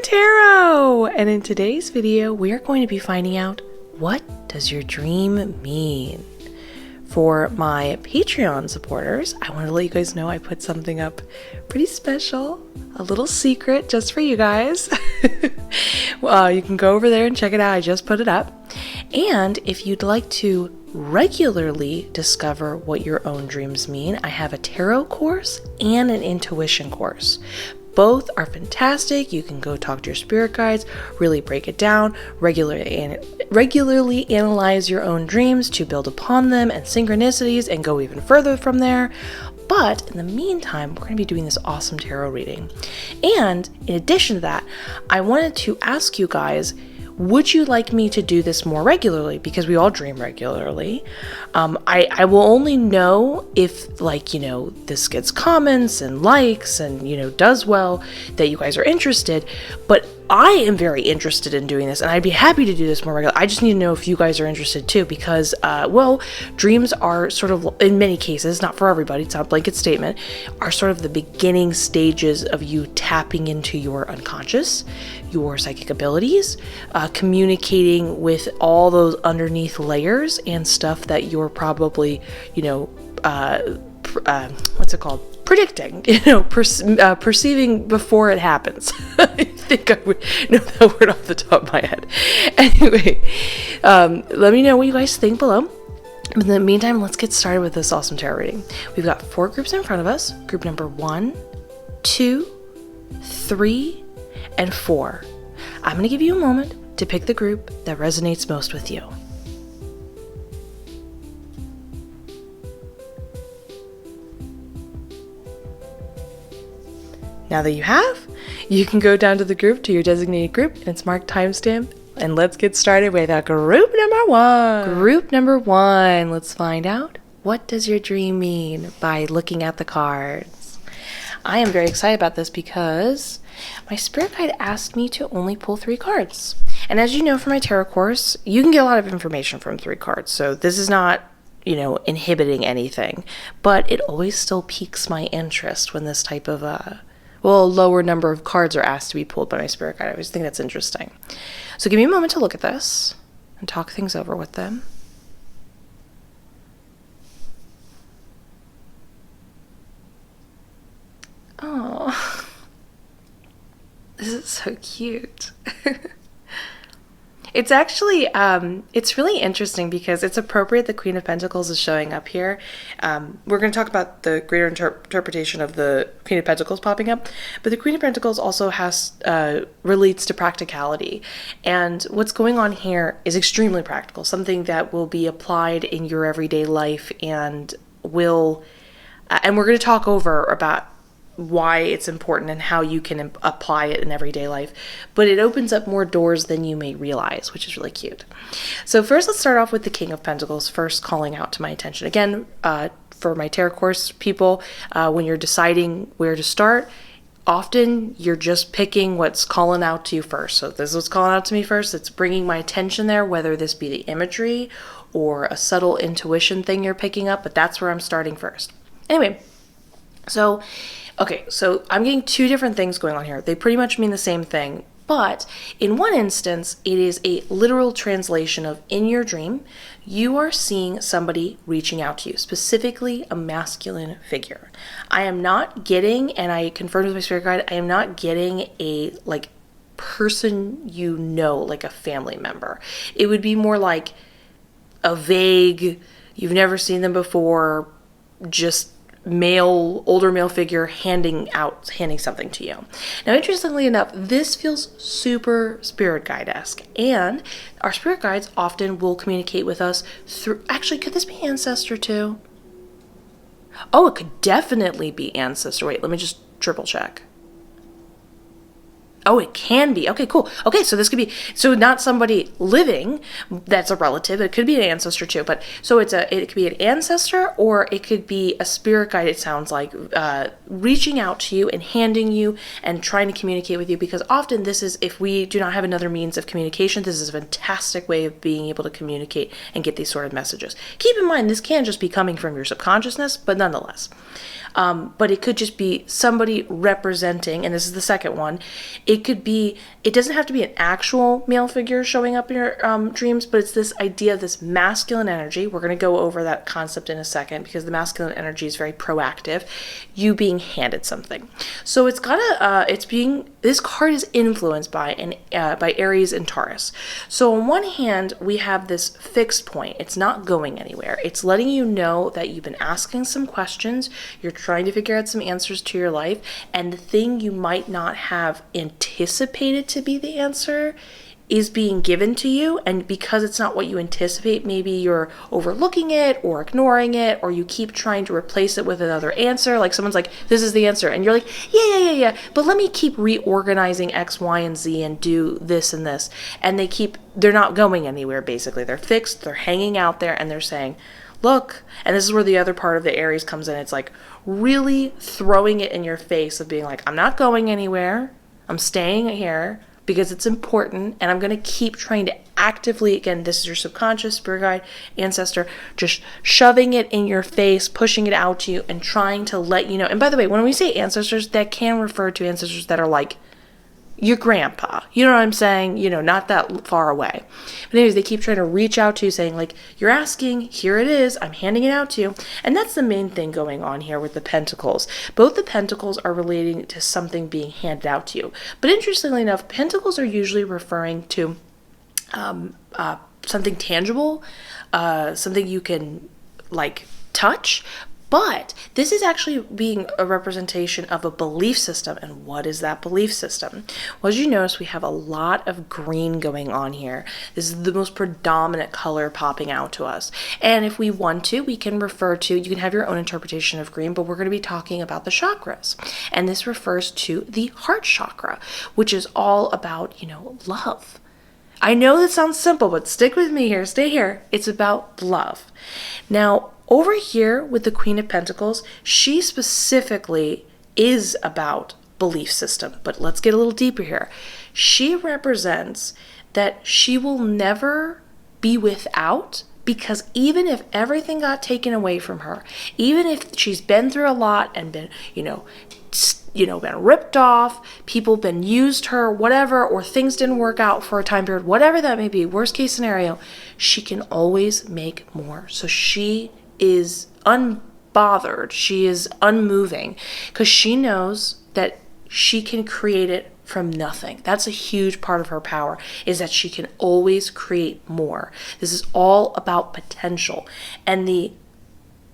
Tarot! And in today's video, we are going to be finding out, what does your dream mean? For my Patreon supporters, I want to let you guys know I put something up pretty special, a little secret just for you guys. Well, you can go over there and check it out. I just put it up. And if you'd like to regularly discover what your own dreams mean, I have a tarot course and an intuition course. Both are fantastic. You can go talk to your spirit guides, really break it down, regularly analyze your own dreams to build upon them and synchronicities and go even further from there. But in the meantime, we're going to be doing this awesome tarot reading. And in addition to that, I wanted to ask you guys, would you like me to do this more regularly? Because we all dream regularly. I will only know if, this gets comments and likes and, does well, that you guys are interested. But I am very interested in doing this, and I'd be happy to do this more regularly. I just need to know if you guys are interested too, because, dreams are sort of, in many cases, not for everybody, it's not a blanket statement, are sort of the beginning stages of you tapping into your unconscious, your psychic abilities, communicating with all those underneath layers and stuff that you're probably, predicting, perceiving before it happens. I think I would know that word off the top of my head. Anyway, let me know what you guys think below. But in the meantime, let's get started with this awesome tarot reading. We've got 4 groups in front of us. Group number 1, 2, 3, and 4. I'm going to give you a moment to pick the group that resonates most with you. Now that you have, you can go down to the group, to your designated group, and it's marked timestamp. And let's get started with group number 1. Group number 1, let's find out, what does your dream mean by looking at the cards? I am very excited about this because my spirit guide asked me to only pull 3 cards. And as you know from my tarot course, you can get a lot of information from 3 cards. So this is not, inhibiting anything. But it always still piques my interest when this type of a lower number of cards are asked to be pulled by my spirit guide. I always think that's interesting. So give me a moment to look at this and talk things over with them. Oh, this is so cute. It's actually, it's really interesting because it's appropriate the Queen of Pentacles is showing up here. We're going to talk about the greater interpretation of the Queen of Pentacles popping up, but the Queen of Pentacles also relates to practicality. And what's going on here is extremely practical, something that will be applied in your everyday life and we're going to talk over about why it's important and how you can apply it in everyday life, but it opens up more doors than you may realize, which is really cute. So first, let's start off with the King of Pentacles first calling out to my attention. Again, for my tarot course people, when you're deciding where to start, often you're just picking what's calling out to you first. So this is what's calling out to me first. It's bringing my attention there, whether this be the imagery or a subtle intuition thing you're picking up, but that's where I'm starting first. Anyway, so I'm getting 2 different things going on here. They pretty much mean the same thing, but in one instance, it is a literal translation of, in your dream, you are seeing somebody reaching out to you, specifically a masculine figure. I am not getting, and I confirmed with my spirit guide, I am not getting a, person like a family member. It would be more like a vague, you've never seen them before, just older male figure handing something to you. Now, interestingly enough, this feels super spirit guide-esque, and our spirit guides often will communicate with us through, actually, could this be ancestor too? Oh, it could definitely be ancestor. Wait, let me just triple check. Oh, it can be. Okay, cool. Okay, so this could be, so not somebody living that's a relative. It could be an ancestor too. But so it could be an ancestor, or it could be a spirit guide, it sounds like, reaching out to you and handing you and trying to communicate with you. Because often this is, if we do not have another means of communication, this is a fantastic way of being able to communicate and get these sort of messages. Keep in mind, this can just be coming from your subconsciousness, but nonetheless. But it could just be somebody representing, and this is the second one, it It could be, it doesn't have to be an actual male figure showing up in your dreams, but it's this idea of this masculine energy. We're going to go over that concept in a second because the masculine energy is very proactive. You being handed something. So it's got this card is influenced by Aries and Taurus. So on one hand, we have this fixed point. It's not going anywhere. It's letting you know that you've been asking some questions. You're trying to figure out some answers to your life. And the thing you might not have anticipated to be the answer is being given to you, and because it's not what you anticipate, maybe you're overlooking it or ignoring it, or you keep trying to replace it with another answer. Like someone's like, this is the answer, and you're like, yeah, but let me keep reorganizing X, Y, and Z and do this and this. And they're not going anywhere, basically. They're fixed, they're hanging out there, and they're saying, look, and this is where the other part of the Aries comes in. It's like really throwing it in your face of being like, I'm not going anywhere, I'm staying here, because it's important, and I'm going to keep trying to actively, again, this is your subconscious, spirit guide, ancestor, just shoving it in your face, pushing it out to you, and trying to let you know. And by the way, when we say ancestors, that can refer to ancestors that are like your grandpa. You know what I'm saying? Not that far away. But anyways, they keep trying to reach out to you saying like, you're asking, here it is, I'm handing it out to you. And that's the main thing going on here with the pentacles. Both the pentacles are relating to something being handed out to you. But interestingly enough, pentacles are usually referring to something tangible, something you can like touch. But this is actually being a representation of a belief system. And what is that belief system? Well, as you notice, we have a lot of green going on here. This is the most predominant color popping out to us. And if we want to, we can refer to, you can have your own interpretation of green, but we're going to be talking about the chakras. And this refers to the heart chakra, which is all about, love. I know that sounds simple, but stick with me here, stay here. It's about love. Now, over here with the Queen of Pentacles, she specifically is about belief system, but let's get a little deeper here. She represents that she will never be without, because even if everything got taken away from her, even if she's been through a lot and been, been ripped off, people been used her, whatever, or things didn't work out for a time period, whatever that may be, worst case scenario, she can always make more. So she is unbothered, she is unmoving, because she knows that she can create it from nothing. That's a huge part of her power, is that she can always create more. This is all about potential. And the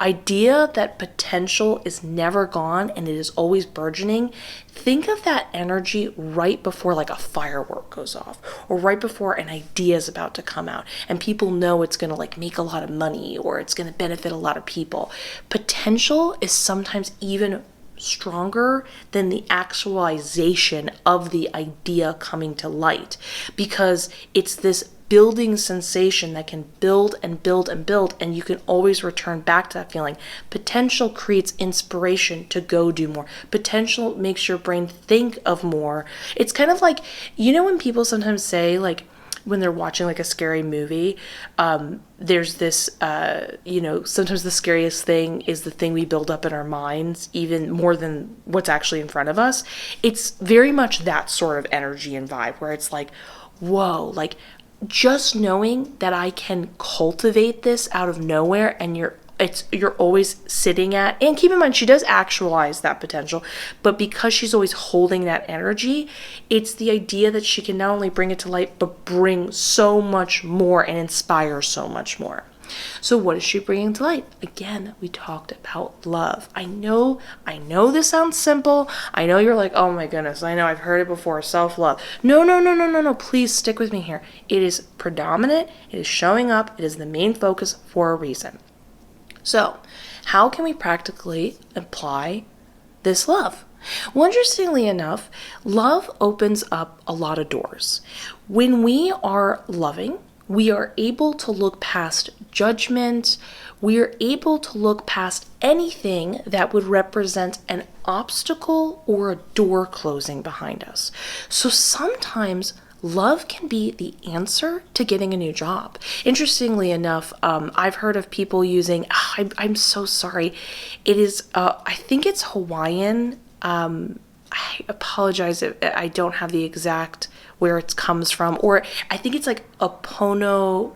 idea that potential is never gone and it is always burgeoning, think of that energy right before like a firework goes off, or right before an idea is about to come out and people know it's going to like make a lot of money or it's going to benefit a lot of people. Potential is sometimes even stronger than the actualization of the idea coming to light, because it's this building sensation that can build and build and build, and you can always return back to that feeling. Potential creates inspiration to go do more. Potential makes your brain think of more. It's kind of like, when people sometimes say, like, when they're watching like a scary movie, there's this, sometimes the scariest thing is the thing we build up in our minds, even more than what's actually in front of us. It's very much that sort of energy and vibe where it's like, whoa, like just knowing that I can cultivate this out of nowhere, and you're always sitting at, and keep in mind, she does actualize that potential, but because she's always holding that energy, it's the idea that she can not only bring it to light, but bring so much more and inspire so much more. So what is she bringing to light? Again, we talked about love. I know this sounds simple. I know you're like, oh my goodness, I know I've heard it before, self-love. No, please stick with me here. It is predominant, it is showing up, it is the main focus for a reason. So, how can we practically apply this love? Well, interestingly enough, love opens up a lot of doors. When we are loving, we are able to look past judgment. We are able to look past anything that would represent an obstacle or a door closing behind us. So sometimes love can be the answer to getting a new job. Interestingly enough, I've heard of people using, I'm so sorry, it is, I think it's Hawaiian, I apologize if I don't have the exact where it comes from, or I think it's like Opono.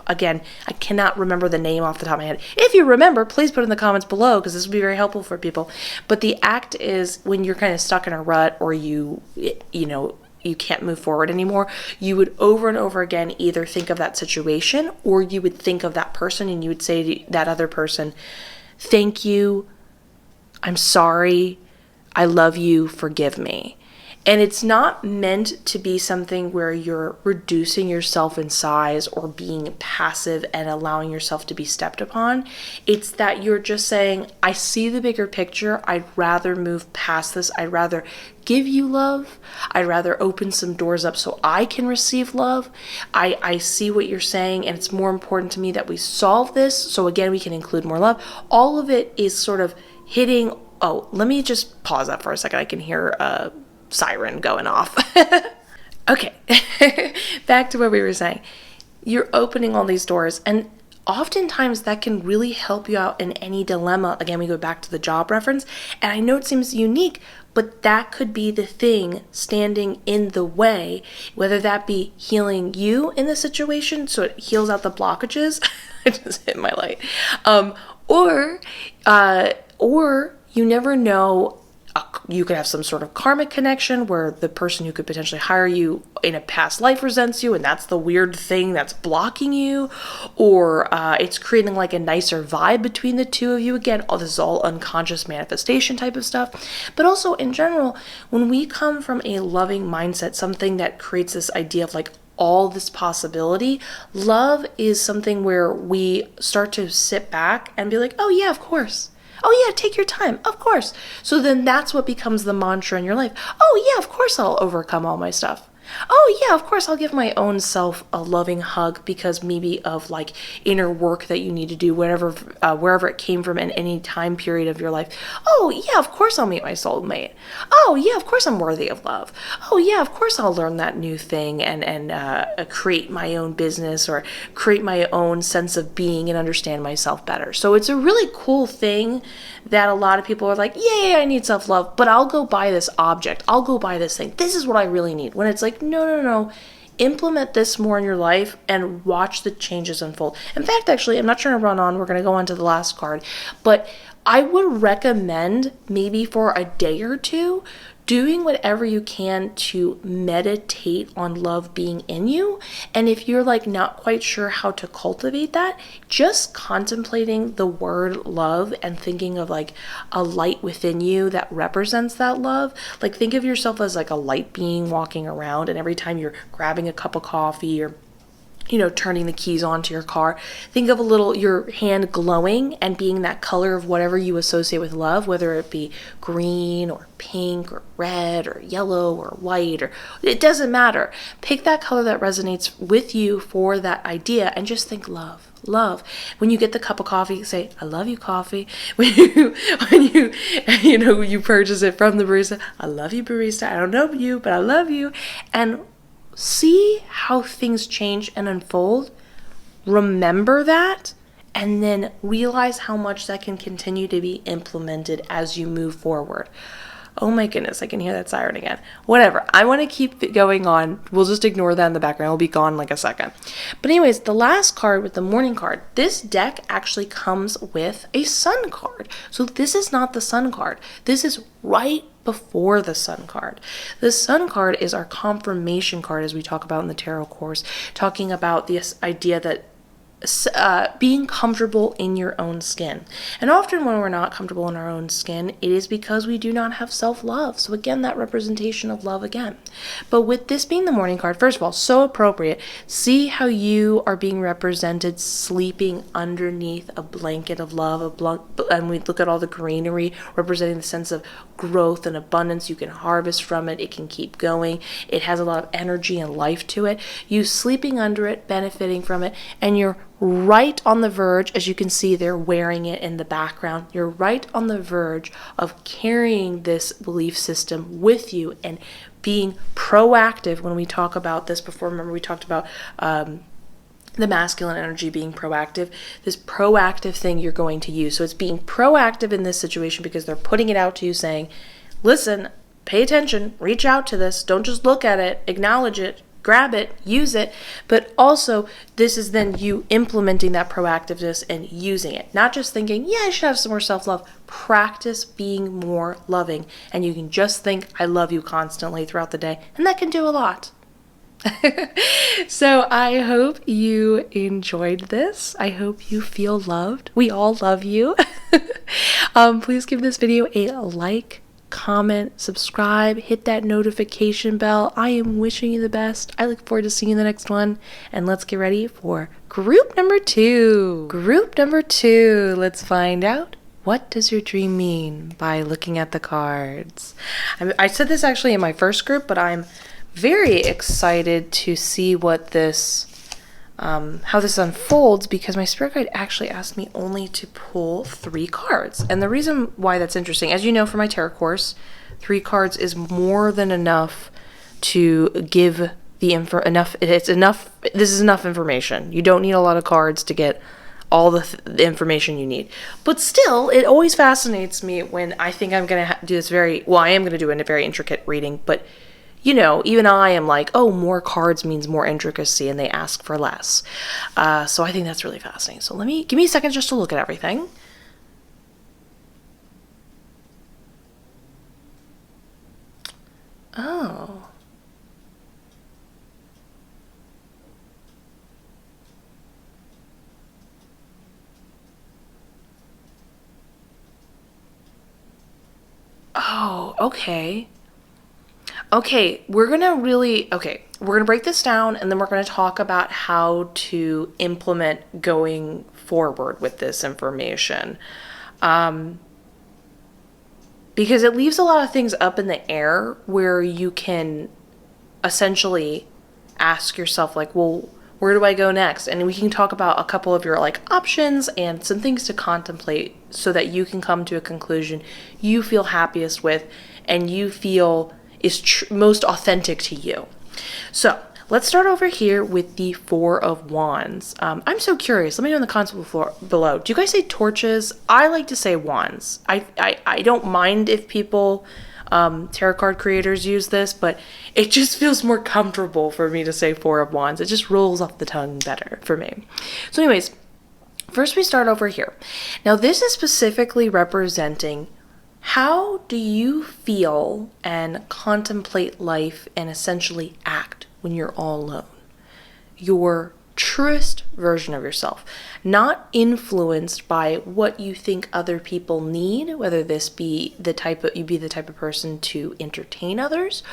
Again, I cannot remember the name off the top of my head. If you remember, please put it in the comments below, because this would be very helpful for people. But the act is when you're kind of stuck in a rut, or you can't move forward anymore, you would over and over again either think of that situation, or you would think of that person and you would say to that other person, thank you, I'm sorry, I love you, forgive me. And it's not meant to be something where you're reducing yourself in size or being passive and allowing yourself to be stepped upon. It's that you're just saying, I see the bigger picture. I'd rather move past this. I'd rather give you love. I'd rather open some doors up so I can receive love. I see what you're saying, and it's more important to me that we solve this so again we can include more love. All of it is sort of hitting. Oh, let me just pause that for a second. I can hear a siren going off. Okay, back to what we were saying. You're opening all these doors, and oftentimes that can really help you out in any dilemma. Again, we go back to the job reference, and I know it seems unique, but that could be the thing standing in the way, whether that be healing you in the situation so it heals out the blockages. I just hit my light. Or you never know, you could have some sort of karmic connection where the person who could potentially hire you in a past life resents you, and that's the weird thing that's blocking you, or it's creating like a nicer vibe between the two of you. Again, all this is all unconscious manifestation type of stuff. But also in general, when we come from a loving mindset, something that creates this idea of like all this possibility, love is something where we start to sit back and be like, oh yeah, of course. Oh yeah, take your time, of course. So then that's what becomes the mantra in your life. Oh yeah, of course I'll overcome all my stuff. Oh yeah, of course I'll give my own self a loving hug because maybe of like inner work that you need to do, whatever, wherever it came from in any time period of your life. Oh yeah, of course I'll meet my soulmate. Oh yeah, of course I'm worthy of love. Oh yeah, of course I'll learn that new thing and create my own business or create my own sense of being and understand myself better. So it's a really cool thing that a lot of people are like, yeah, I need self-love, but I'll go buy this object. I'll go buy this thing. This is what I really need. When it's like, no. Implement this more in your life and watch the changes unfold. In fact, actually, I'm not trying to run on. We're going to go on to the last card. But I would recommend maybe for a day or two doing whatever you can to meditate on love being in you. And if you're like not quite sure how to cultivate that, just contemplating the word love and thinking of like a light within you that represents that love. Like think of yourself as like a light being walking around, and every time you're grabbing a cup of coffee or turning the keys onto your car, think of your hand glowing and being that color of whatever you associate with love, whether it be green or pink or red or yellow or white, or it doesn't matter. Pick that color that resonates with you for that idea and just think love. When you get the cup of coffee, say, I love you, coffee. When you purchase it from the barista, I love you, barista. I don't know you, but I love you. And see how things change and unfold. Remember that, and then realize how much that can continue to be implemented as you move forward. Oh my goodness, I can hear that siren again. Whatever, I want to keep it going on. We'll just ignore that in the background. It'll be gone in like a second. But anyways, the last card with the morning card, this deck actually comes with a sun card. So this is not the sun card. This is right before the sun card. The sun card is our confirmation card, as we talk about in the tarot course, talking about this idea that being comfortable in your own skin. And often when we're not comfortable in our own skin, it is because we do not have self-love. So again, that representation of love again. But with this being the morning card, first of all, so appropriate. See how you are being represented sleeping underneath a blanket of love, and we look at all the greenery representing the sense of growth and abundance. You can harvest from it. It can keep going. It has a lot of energy and life to it. You sleeping under it, benefiting from it, and you're right on the verge, as you can see they're wearing it in the background, you're right on the verge of carrying this belief system with you and being proactive. When we talk about this before, remember we talked about the masculine energy being proactive, this proactive thing you're going to use. So it's being proactive in this situation because they're putting it out to you saying, listen, pay attention, reach out to this. Don't just look at it, acknowledge it, grab it, use it, but also this is then you implementing that proactiveness and using it. Not just thinking, yeah, I should have some more self-love. Practice being more loving, and you can just think, I love you constantly throughout the day, and that can do a lot. So I hope you enjoyed this. I hope you feel loved. We all love you. Please give this video a like, comment, subscribe, hit that notification bell. I am wishing you the best. I look forward to seeing you in the next one. And let's get ready for group number 2. Group number 2. Let's find out, what does your dream mean by looking at the cards? I said this actually in my first group, but I'm very excited to see what this how this unfolds, because my spirit guide actually asked me only to pull 3 cards. And the reason why that's interesting, as you know from my tarot course, 3 cards is more than enough to give the this is enough information. You don't need a lot of cards to get all the information you need. But still, it always fascinates me when I think I'm going to do this I am going to do a very intricate reading, but you know, even I am like, oh, more cards means more intricacy, and they ask for less. So I think that's really fascinating. So give me a second just to look at everything. Oh. Oh, okay. Okay, we're gonna break this down, and then we're gonna talk about how to implement going forward with this information. Because it leaves a lot of things up in the air where you can essentially ask yourself, like, well, where do I go next? And we can talk about a couple of your options and some things to contemplate so that you can come to a conclusion you feel happiest with and you feel is most authentic to you. So let's start over here with the 4 of Wands. I'm so curious. Let me know in the comments below. Do you guys say torches? I like to say wands. I don't mind if people, tarot card creators, use this, but it just feels more comfortable for me to say 4 of Wands. It just rolls off the tongue better for me. So anyways, first we start over here. Now this is specifically representing how do you feel and contemplate life and essentially act when you're all alone? Your truest version of yourself, not influenced by what you think other people need, whether this be the type of person to entertain others,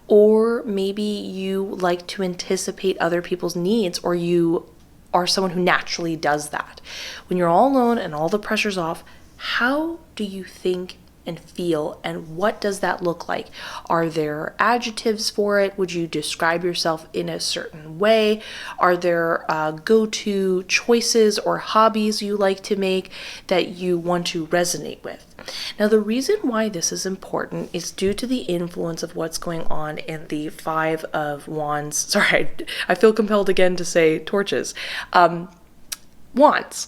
or maybe you like to anticipate other people's needs, or you are someone who naturally does that. When you're all alone and all the pressure's off, how do you think and feel, and what does that look like? Are there adjectives for it? Would you describe yourself in a certain way? Are there go-to choices or hobbies you like to make that you want to resonate with? Now, the reason why this is important is due to the influence of what's going on in the 5 of Wands. Sorry, I feel compelled again to say torches. Wands.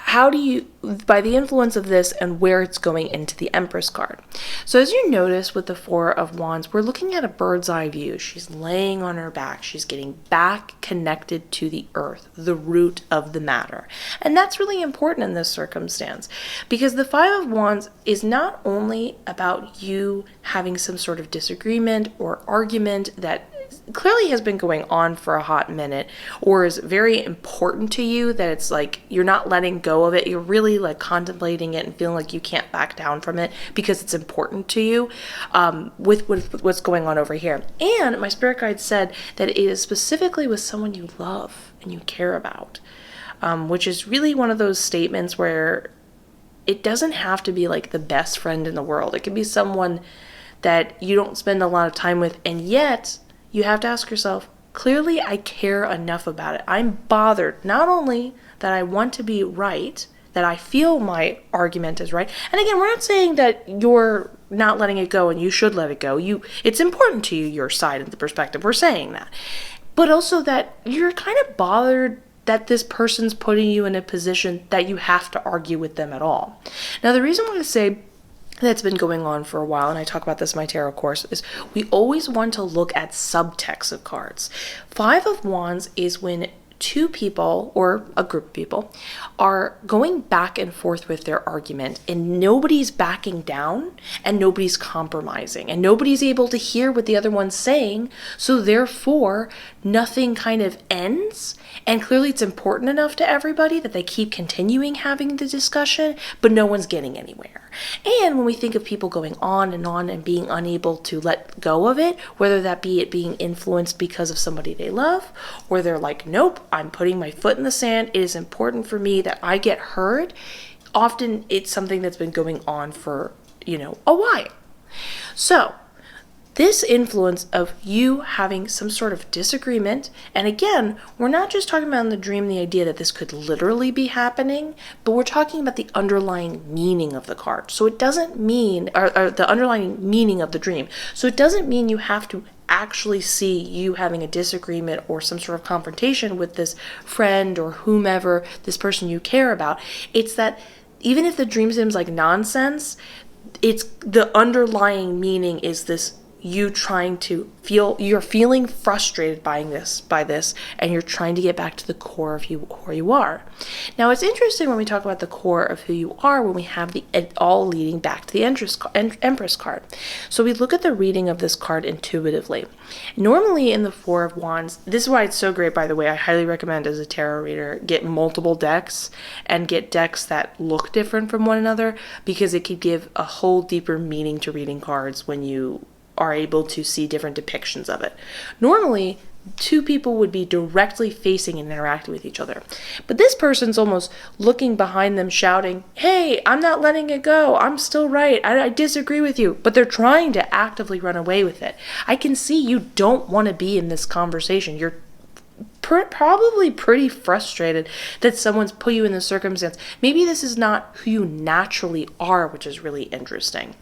How do you, by the influence of this and where it's going into the Empress card. So as you notice with the 4 of Wands, we're looking at a bird's eye view. She's laying on her back. She's getting back connected to the earth, the root of the matter. And that's really important in this circumstance, because the 5 of Wands is not only about you having some sort of disagreement or argument that clearly has been going on for a hot minute, or is very important to you, that it's like you're not letting go of it, you're really contemplating it and feeling like you can't back down from it because it's important to you, with what's going on over here. And my spirit guide said that it is specifically with someone you love and you care about, which is really one of those statements where it doesn't have to be the best friend in the world. It can be someone that you don't spend a lot of time with, and yet you have to ask yourself, clearly I care enough about it. I'm bothered, not only that I want to be right, that I feel my argument is right. And again, we're not saying that you're not letting it go and you should let it go. It's important to you, your side of the perspective. We're saying that. But also that you're kind of bothered that this person's putting you in a position that you have to argue with them at all. Now, the reason why I say that's been going on for a while, and I talk about this in my tarot course, is we always want to look at subtext of cards. Five of Wands is when two people or a group of people are going back and forth with their argument, and nobody's backing down and nobody's compromising and nobody's able to hear what the other one's saying, so therefore nothing kind of ends. And clearly it's important enough to everybody that they keep continuing having the discussion, but no one's getting anywhere. And when we think of people going on and being unable to let go of it, whether that be it being influenced because of somebody they love, or they're like, nope, I'm putting my foot in the sand, it is important for me that I get heard. Often it's something that's been going on for, a while. So this influence of you having some sort of disagreement, and again, we're not just talking about in the dream the idea that this could literally be happening, but we're talking about the underlying meaning of the card. So it doesn't mean, or the underlying meaning of the dream. So it doesn't mean you have to actually see you having a disagreement or some sort of confrontation with this friend or whomever, this person you care about. It's that even if the dream seems like nonsense, it's the underlying meaning is this: you trying to you're feeling frustrated by this, and you're trying to get back to the core of who you are. Now, it's interesting when we talk about the core of who you are, when we have it all leading back to the Empress card. So we look at the reading of this card intuitively. Normally in the Four of Wands, this is why it's so great, by the way, I highly recommend as a tarot reader, get multiple decks and get decks that look different from one another, because it could give a whole deeper meaning to reading cards when you are able to see different depictions of it. Normally, two people would be directly facing and interacting with each other. But this person's almost looking behind them, shouting, hey, I'm not letting it go. I'm still right. I disagree with you. But they're trying to actively run away with it. I can see you don't want to be in this conversation. You're probably pretty frustrated that someone's put you in this circumstance. Maybe this is not who you naturally are, which is really interesting.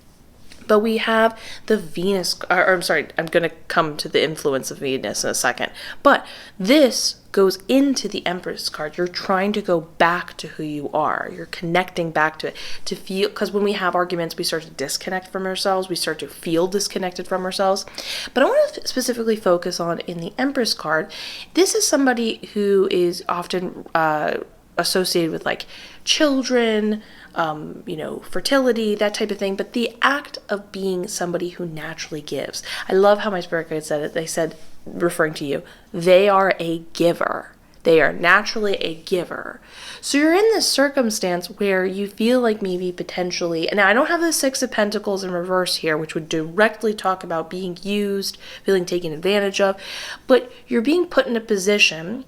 But we have the Venus, I'm going to come to the influence of Venus in a second. But this goes into the Empress card. You're trying to go back to who you are. You're connecting back to it, to feel, because when we have arguments, we start to disconnect from ourselves. We start to feel disconnected from ourselves. But I want to specifically focus on, in the Empress card, this is somebody who is often associated with like children, fertility, that type of thing, but the act of being somebody who naturally gives. I love how my spirit guide said it. They said, referring to you, they are a giver. They are naturally a giver. So you're in this circumstance where you feel like maybe potentially, and I don't have the Six of Pentacles in reverse here, which would directly talk about being used, feeling taken advantage of, but you're being put in a position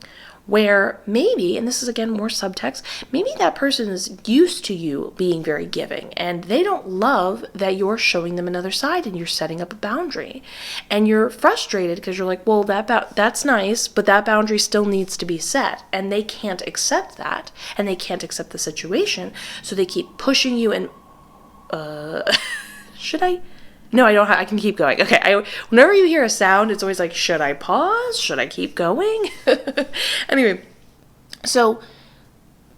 where maybe, and this is again more subtext, maybe that person is used to you being very giving, and they don't love that you're showing them another side and you're setting up a boundary. And you're frustrated because you're like, well, that's nice, but that boundary still needs to be set. And they can't accept that, and they can't accept the situation, so they keep pushing you and, should I? No, I don't. I can keep going. Okay. Whenever you hear a sound, it's always like, should I pause? Should I keep going? Anyway, so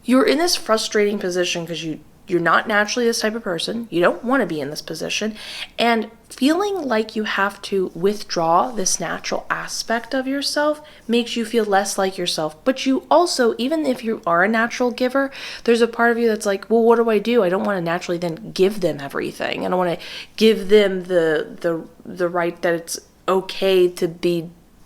you're in this frustrating position because you're not naturally this type of person. You don't want to be in this position, and feeling like you have to withdraw this natural aspect of yourself makes you feel less like yourself. But you also, even if you are a natural giver, there's a part of you that's like, well, what do? I don't want to naturally then give them everything. I don't want to give them the right that it's okay to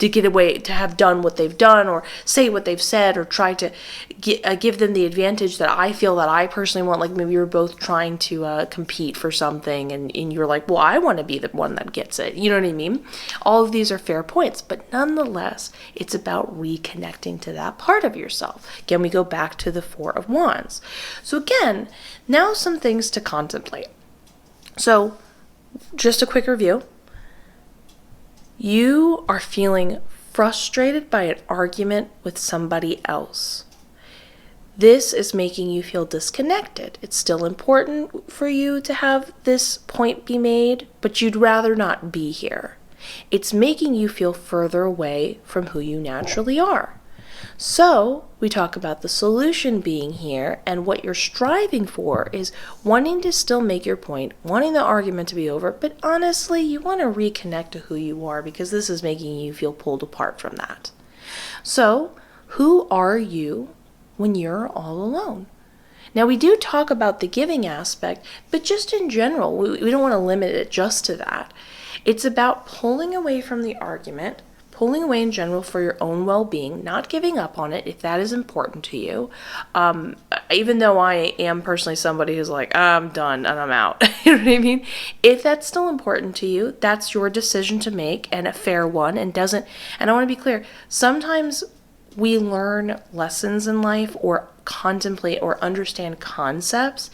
get away, to have done what they've done, or say what they've said, or try to give them the advantage that I feel that I personally want. Like maybe you're both trying to compete for something, and you're like, well, I want to be the one that gets it. You know what I mean? All of these are fair points, but nonetheless, it's about reconnecting to that part of yourself. Again, we go back to the Four of Wands. So again, now some things to contemplate. So just a quick review. You are feeling frustrated by an argument with somebody else. This is making you feel disconnected. It's still important for you to have this point be made, but you'd rather not be here. It's making you feel further away from who you naturally are. So we talk about the solution being here, and what you're striving for is wanting to still make your point, wanting the argument to be over, but honestly, you want to reconnect to who you are because this is making you feel pulled apart from that. So, who are you when you're all alone? Now, we do talk about the giving aspect, but just in general, we don't want to limit it just to that. It's about pulling away from the argument, pulling away in general for your own well-being, not giving up on it if that is important to you. Even though I am personally somebody who's like, I'm done and I'm out. You know what I mean? If that's still important to you, that's your decision to make, and a fair one, and I want to be clear, sometimes we learn lessons in life or contemplate or understand concepts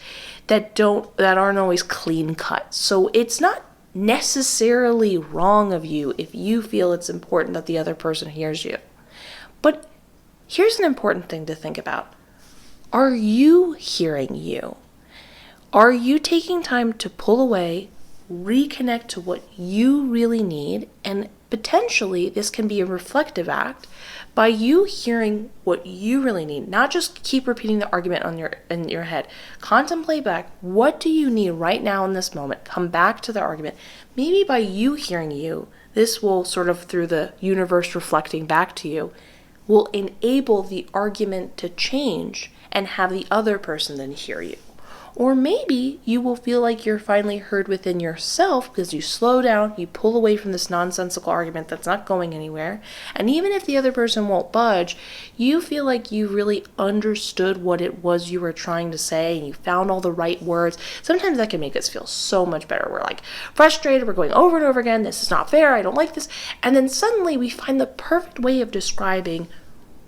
that aren't always clean cut. So it's not necessarily wrong of you if you feel it's important that the other person hears you. But here's an important thing to think about. Are you hearing you? Are you taking time to pull away, reconnect to what you really need? And potentially this can be a reflective act by you hearing what you really need, not just keep repeating the argument in your head. Contemplate back, what do you need right now in this moment? Come back to the argument. Maybe by you hearing you, this will sort of, through the universe reflecting back to you, will enable the argument to change and have the other person then hear you. Or maybe you will feel like you're finally heard within yourself because you slow down, you pull away from this nonsensical argument that's not going anywhere, and even if the other person won't budge, you feel like you really understood what it was you were trying to say and you found all the right words. Sometimes that can make us feel so much better. We're like frustrated, we're going over and over again, this is not fair, I don't like this, and then suddenly we find the perfect way of describing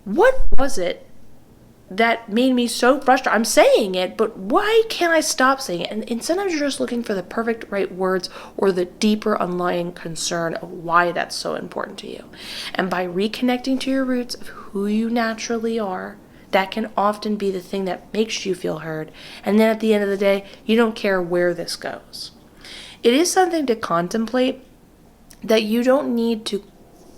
what was it that made me so frustrated. I'm saying it, but why can't I stop saying it? And sometimes you're just looking for the perfect right words or the deeper underlying concern of why that's so important to you. And by reconnecting to your roots of who you naturally are, that can often be the thing that makes you feel heard. And then at the end of the day, you don't care where this goes. It is something to contemplate that you don't need to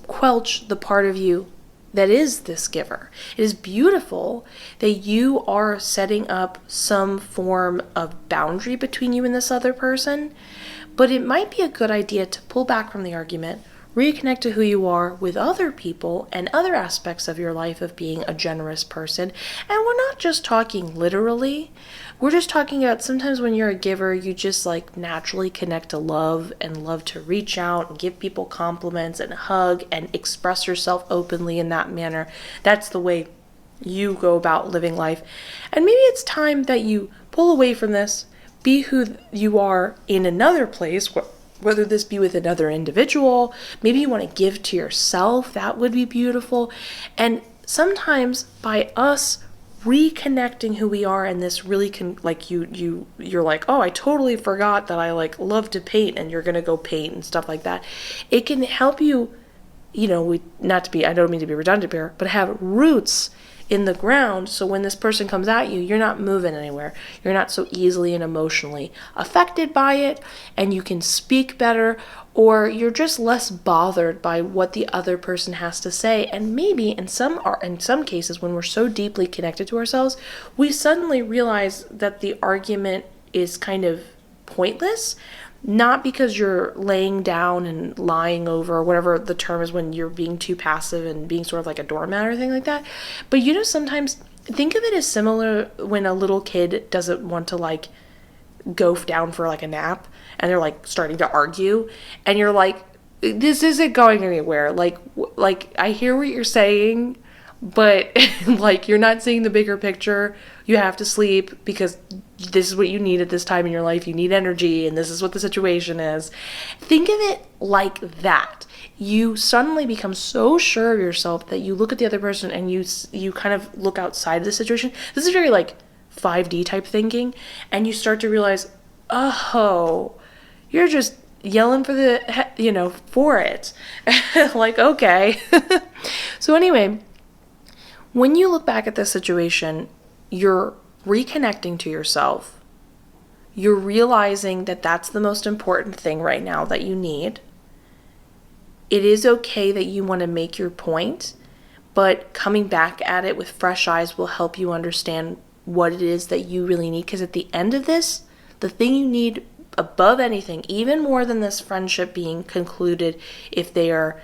quelch the part of you that is this giver. It is beautiful that you are setting up some form of boundary between you and this other person, but it might be a good idea to pull back from the argument, reconnect to who you are with other people and other aspects of your life of being a generous person. And we're not just talking literally. We're just talking about sometimes when you're a giver, you just like naturally connect to love and love to reach out and give people compliments and hug and express yourself openly in that manner. That's the way you go about living life. And maybe it's time that you pull away from this, be who you are in another place, whether this be with another individual, maybe you want to give to yourself, that would be beautiful. And sometimes by us reconnecting who we are, and this really can, like, you're like, oh, I totally forgot that I like love to paint, and you're gonna go paint and stuff like that. It can help you, I don't mean to be redundant here, but have roots in the ground, so when this person comes at you, you're not moving anywhere. You're not so easily and emotionally affected by it, and you can speak better, or you're just less bothered by what the other person has to say. And maybe in some cases, when we're so deeply connected to ourselves, we suddenly realize that the argument is kind of pointless. Not because you're laying down and lying over, or whatever the term is when you're being too passive and being sort of like a doormat or anything like that. But sometimes think of it as similar when a little kid doesn't want to like go down for like a nap and they're like starting to argue and you're like, this isn't going anywhere. Like I hear what you're saying, but like you're not seeing the bigger picture. You have to sleep because this is what you need at this time in your life. You need energy, and this is what the situation is. Think of it like that. You suddenly become so sure of yourself that you look at the other person and you kind of look outside of the situation. This is very like 5D type thinking, and you start to realize, oh, you're just yelling for for it. Like, okay. So anyway, when you look back at this situation, you're reconnecting to yourself. You're realizing that that's the most important thing right now that you need. It is okay that you want to make your point, but coming back at it with fresh eyes will help you understand what it is that you really need. Because at the end of this, the thing you need above anything, even more than this friendship being concluded, if they are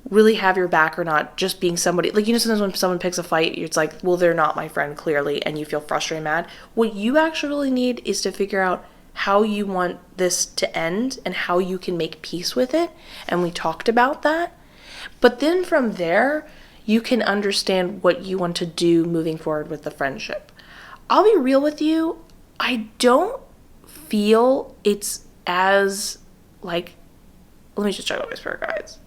really have your back or not, just being somebody, like, you know, sometimes when someone picks a fight, it's like, well, they're not my friend, clearly, and you feel frustrated and mad. What you actually really need is to figure out how you want this to end and how you can make peace with it. And we talked about that. But then from there, you can understand what you want to do moving forward with the friendship. I'll be real with you. I don't feel it's as, like, let me just check out my spirit guides.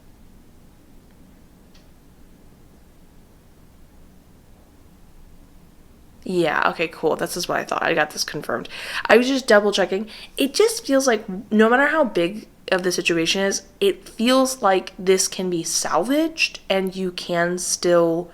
Yeah, okay, cool. This is what I thought. I got this confirmed. I was just double checking. It just feels like no matter how big of the situation is, it feels like this can be salvaged and you can still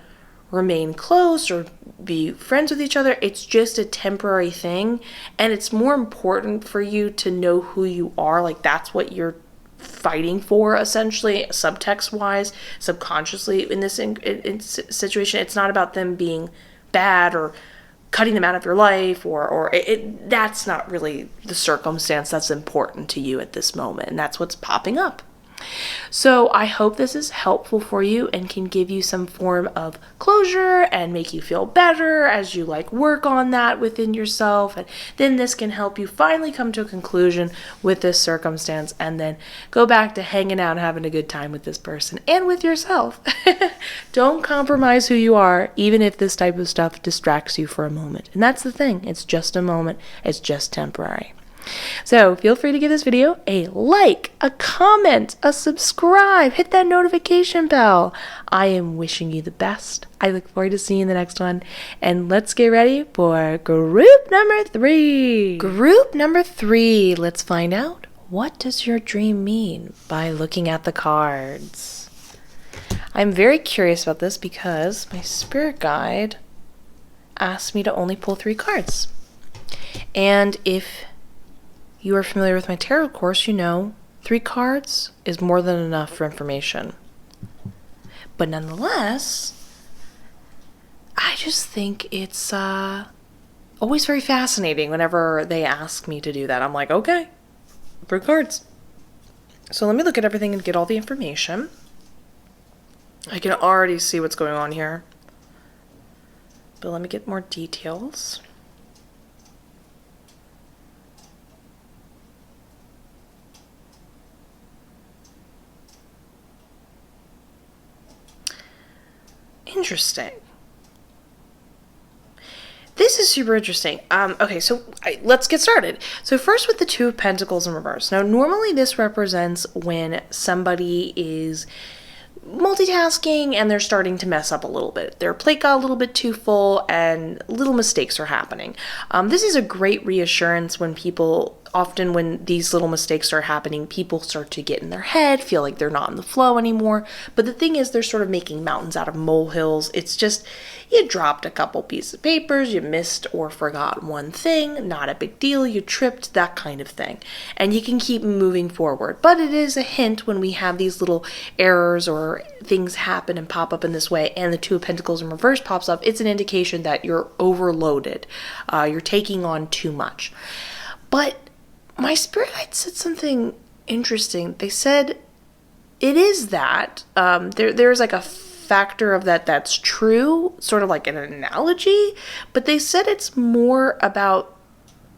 remain close or be friends with each other. It's just a temporary thing, and it's more important for you to know who you are. Like, that's what you're fighting for, essentially, subtext wise, subconsciously in this situation. It's not about them being bad or cutting them out of your life, or that's not really the circumstance that's important to you at this moment, and that's what's popping up. So I hope this is helpful for you and can give you some form of closure and make you feel better as you work on that within yourself. And then this can help you finally come to a conclusion with this circumstance and then go back to hanging out and having a good time with this person and with yourself. Don't compromise who you are, even if this type of stuff distracts you for a moment. And that's the thing. It's just a moment. It's just temporary. So feel free to give this video a like, a comment, a subscribe, hit that notification bell. I am wishing you the best. I look forward to seeing you in the next one. And let's get ready for group number 3. Group number 3. Let's find out, what does your dream mean by looking at the cards? I'm very curious about this because my spirit guide asked me to only pull 3 cards. And if you are familiar with my tarot course, you know 3 cards is more than enough for information. But nonetheless, I just think it's always very fascinating whenever they ask me to do that. I'm like, okay, 3 cards. So let me look at everything and get all the information. I can already see what's going on here, but let me get more details. Interesting. This is super interesting. Okay, so let's get started. So first with the 2 of Pentacles in reverse. Now, normally this represents when somebody is multitasking and they're starting to mess up a little bit. Their plate got a little bit too full and little mistakes are happening. This is a great reassurance often when these little mistakes start happening, people start to get in their head, feel like they're not in the flow anymore. But the thing is, they're sort of making mountains out of molehills. It's just, you dropped a couple pieces of papers, you missed or forgot one thing, not a big deal, you tripped, that kind of thing. And you can keep moving forward. But it is a hint when we have these little errors or things happen and pop up in this way, and the 2 of Pentacles in reverse pops up, it's an indication that you're overloaded. You're taking on too much. But my spirit guide said something interesting. They said it is that. There's like a factor of that's true, sort of like an analogy, but they said it's more about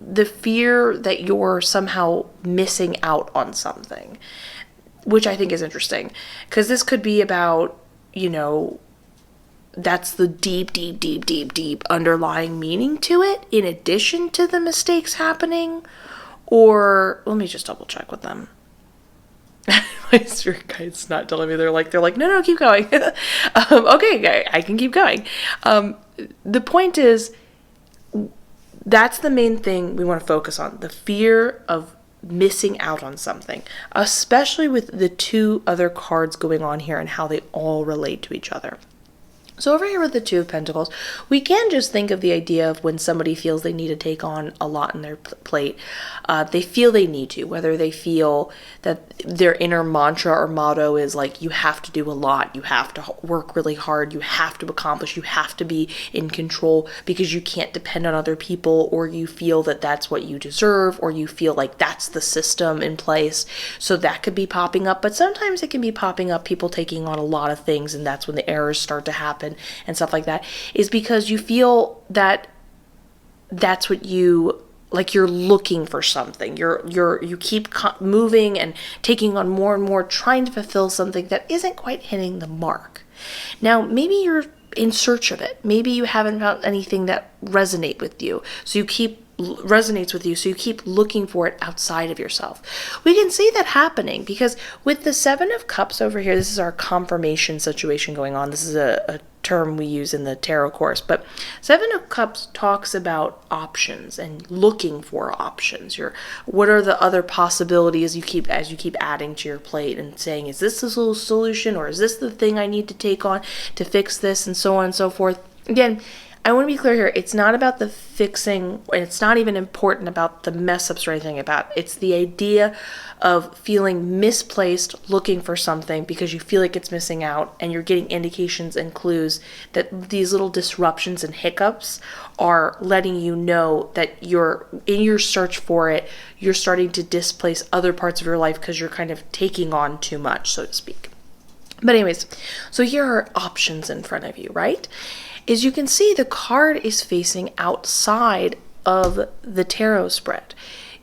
the fear that you're somehow missing out on something, which I think is interesting. Because this could be about, that's the deep underlying meaning to it, in addition to the mistakes happening. Or let me just double check with them. My spirit guide's not telling me. They're like, no, keep going. Okay, I can keep going. The point is, that's the main thing we want to focus on. The fear of missing out on something, especially with the 2 other cards going on here and how they all relate to each other. So over here with the Two of Pentacles, we can just think of the idea of when somebody feels they need to take on a lot in their plate. They feel they need to, whether they feel that their inner mantra or motto is like, you have to do a lot, you have to work really hard, you have to accomplish, you have to be in control because you can't depend on other people, or you feel that that's what you deserve, or you feel like that's the system in place. So that could be popping up, but sometimes it can be popping up people taking on a lot of things, and that's when the errors start to happen and stuff like that, is because you feel that that's what you like, you're looking for something, you keep moving and taking on more and more, trying to fulfill something that isn't quite hitting the mark. Now maybe you're in search of it, maybe you haven't found anything that resonates with you, so you keep looking for it outside of yourself. We can see that happening because with the Seven of Cups over here, this is our confirmation situation going on. This is a term we use in the tarot course, but Seven of Cups talks about options and looking for options. What are the other possibilities as you keep adding to your plate and saying, is this the solution, or is this the thing I need to take on to fix this, and so on and so forth. Again, I want to be clear here, it's not about the fixing, and it's not even important about the mess ups or anything about it. It's the idea of feeling misplaced, looking for something because you feel like it's missing out, and you're getting indications and clues that these little disruptions and hiccups are letting you know that you're in your search for it, you're starting to displace other parts of your life because you're kind of taking on too much, so to speak. But anyways, so here are options in front of you, right? As you can see, the card is facing outside of the tarot spread.